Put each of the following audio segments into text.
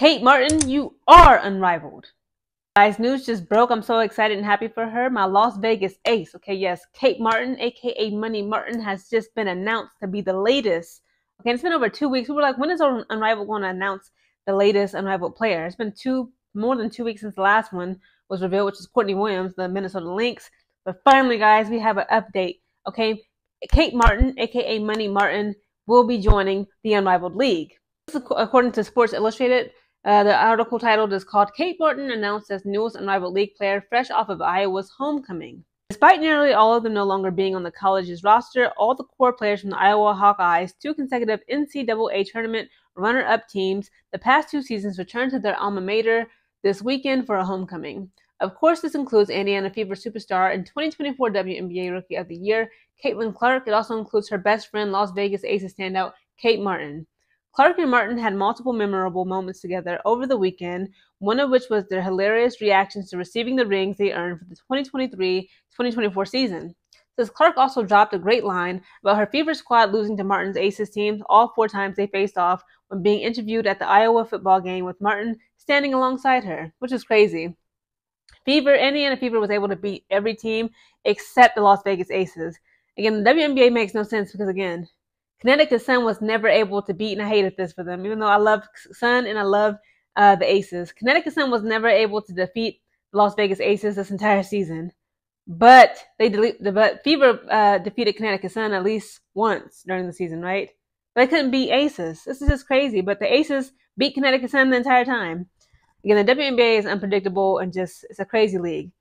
Kate Martin, you are unrivaled. Guys, news just broke. I'm so excited and happy for her. My Las Vegas ace. Okay, yes, Kate Martin, aka Money Martin, has just been announced to be the latest. Okay, it's been over 2 weeks. We were like, when is Unrivaled going to announce the latest Unrivaled player? It's been more than 2 weeks since the last one was revealed, which is Courtney Williams, the Minnesota Lynx. But finally, guys, we have an update. Okay, Kate Martin, aka Money Martin, will be joining the Unrivaled League. According to Sports Illustrated, the article titled is called "Kate Martin Announced as Newest Unrivaled League Player Fresh Off of Iowa's Homecoming." Despite nearly all of them no longer being on the college's roster, all the core players from the Iowa Hawkeyes, 2 consecutive NCAA tournament runner-up teams, the past 2 seasons returned to their alma mater this weekend for a homecoming. Of course, this includes Indiana Fever superstar and 2024 WNBA Rookie of the Year, Caitlin Clark. It also includes her best friend, Las Vegas Aces standout, Kate Martin. Clark and Martin had multiple memorable moments together over the weekend, one of which was their hilarious reactions to receiving the rings they earned for the 2023-2024 season. Says Clark also dropped a great line about her Fever squad losing to Martin's Aces teams all 4 times they faced off when being interviewed at the Iowa football game with Martin standing alongside her, which is crazy. Indiana Fever was able to beat every team except the Las Vegas Aces. Again, the WNBA makes no sense because, again, Connecticut Sun was never able to beat, and I hated this for them. Even though I love Sun and I love the Aces, Connecticut Sun was never able to defeat the Las Vegas Aces this entire season. But Fever defeated Connecticut Sun at least once during the season, right? But they couldn't beat Aces. This is just crazy. But the Aces beat Connecticut Sun the entire time. Again, the WNBA is unpredictable and it's a crazy league.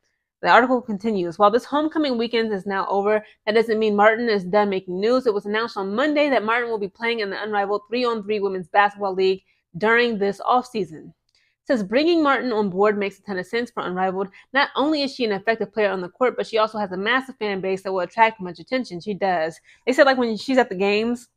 The article continues, while this homecoming weekend is now over, that doesn't mean Martin is done making news. It was announced on Monday that Martin will be playing in the Unrivaled 3-on-3 Women's Basketball League during this offseason. It says bringing Martin on board makes a ton of sense for Unrivaled. Not only is she an effective player on the court, but she also has a massive fan base that will attract much attention. She does. They said like when she's at the games,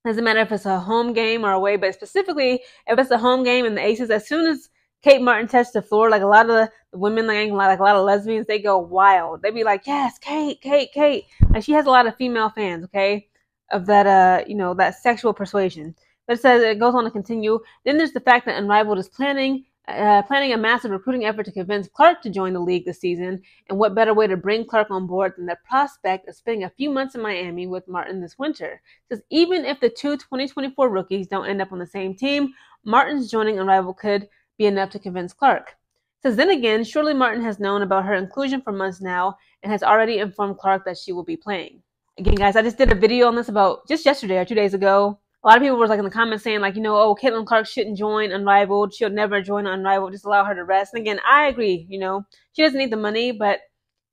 doesn't matter if it's a home game or away, but specifically if it's a home game and the Aces, as soon as Kate Martin touched the floor, like a lot of the women, like a lot of lesbians, they go wild. They be like, yes, Kate, Kate, Kate. Like she has a lot of female fans, okay, of that, that sexual persuasion. But it says, it goes on to continue. Then there's the fact that Unrivaled is planning a massive recruiting effort to convince Clark to join the league this season. And what better way to bring Clark on board than the prospect of spending a few months in Miami with Martin this winter? It says even if the 2 2024 rookies don't end up on the same team, Martin's joining Unrivaled could be enough to convince Clark. It says then again, surely Martin has known about her inclusion for months now and has already informed Clark that she will be playing. Again, guys, I just did a video on this about just yesterday or 2 days ago. A lot of people were like in the comments saying like, oh, Caitlin Clark shouldn't join Unrivaled. She'll never join Unrivaled. Just allow her to rest. And again, I agree. She doesn't need the money, but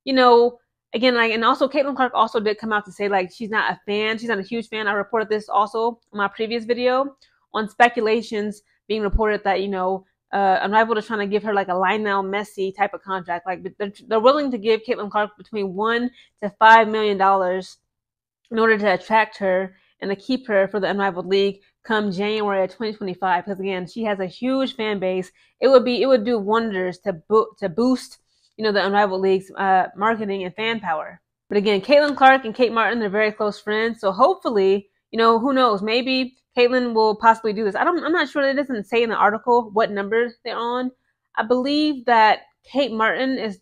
again, and also Caitlin Clark also did come out to say like she's not a fan. She's not a huge fan. I reported this also in my previous video on speculations being reported that Unrivaled is trying to give her like a Lionel Messi type of contract. Like they're willing to give Caitlin Clark between $1 to $5 million in order to attract her and to keep her for the Unrivaled League come January of 2025. Because again, she has a huge fan base. It would do wonders to boost the Unrivaled League's marketing and fan power. But again, Caitlin Clark and Kate Martin, they're very close friends. So hopefully, who knows? Maybe Caitlin will possibly do this. I'm not sure. It doesn't say in the article what number they're on. I believe that Kate Martin is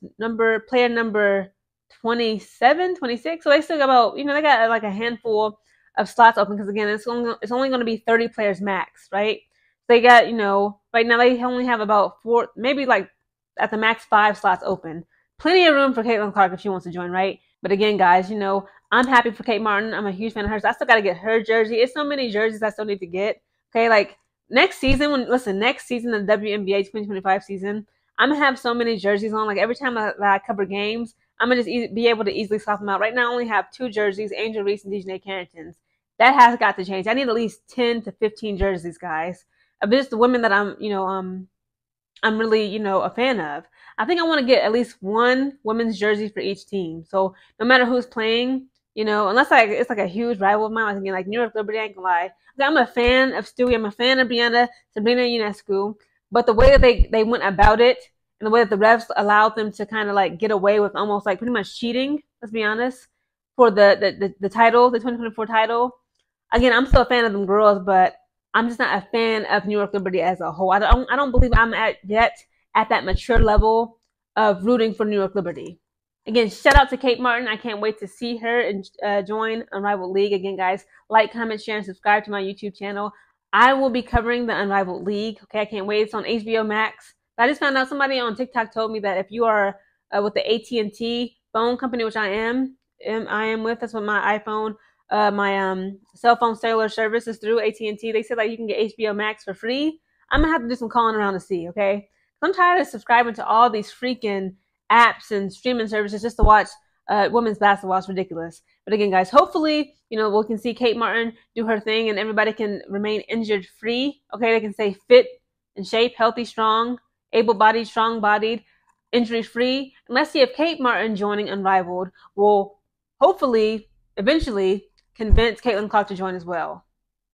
player number 27, 26. So they still got about, they got like a handful of slots open because again, it's only going to be 30 players max, right? They got, right now they only have about 4, maybe like at the max 5 slots open. Plenty of room for Caitlin Clark if she wants to join, right? But again, guys, I'm happy for Kate Martin. I'm a huge fan of hers. I still got to get her jersey. It's so many jerseys I still need to get. Okay, like next season, the WNBA 2025 season, I'm going to have so many jerseys on. Like every time I cover games, I'm going to just be able to easily swap them out. Right now, I only have 2 jerseys, Angel Reese and Dejanay Carrington's. That has got to change. I need at least 10 to 15 jerseys, guys. Of just the women that I'm really, a fan of. I think I want to get at least 1 women's jersey for each team. So no matter who's playing, unless it's like a huge rival of mine, like again, like New York Liberty, I ain't gonna lie. I'm a fan of Stewie. I'm a fan of Sabrina Ionescu. But the way that they went about it and the way that the refs allowed them to kind of like get away with almost like pretty much cheating, let's be honest, for the title, the 2024 title. Again, I'm still a fan of them girls, but I'm just not a fan of New York Liberty as a whole. I don't believe I'm yet at that mature level of rooting for New York Liberty. Again, shout out to Kate Martin. I can't wait to see her and join Unrivaled League. Again, guys, like, comment, share, and subscribe to my YouTube channel. I will be covering the Unrivaled League. Okay, I can't wait. It's on HBO Max. But I just found out somebody on TikTok told me that if you are with the AT&T phone company, which I am with, that's what my iPhone, my cell phone cellular service is through AT&T. They said like you can get HBO Max for free. I'm gonna have to do some calling around to see. Okay, I'm tired of subscribing to all these freaking apps and streaming services just to watch women's basketball. It's ridiculous. But again, guys, hopefully, we can see Kate Martin do her thing and everybody can remain injured free. Okay, they can stay fit, in shape, healthy, strong, able-bodied, strong-bodied, injury-free. And let's see if Kate Martin joining Unrivaled will hopefully, eventually, convince Caitlin Clark to join as well.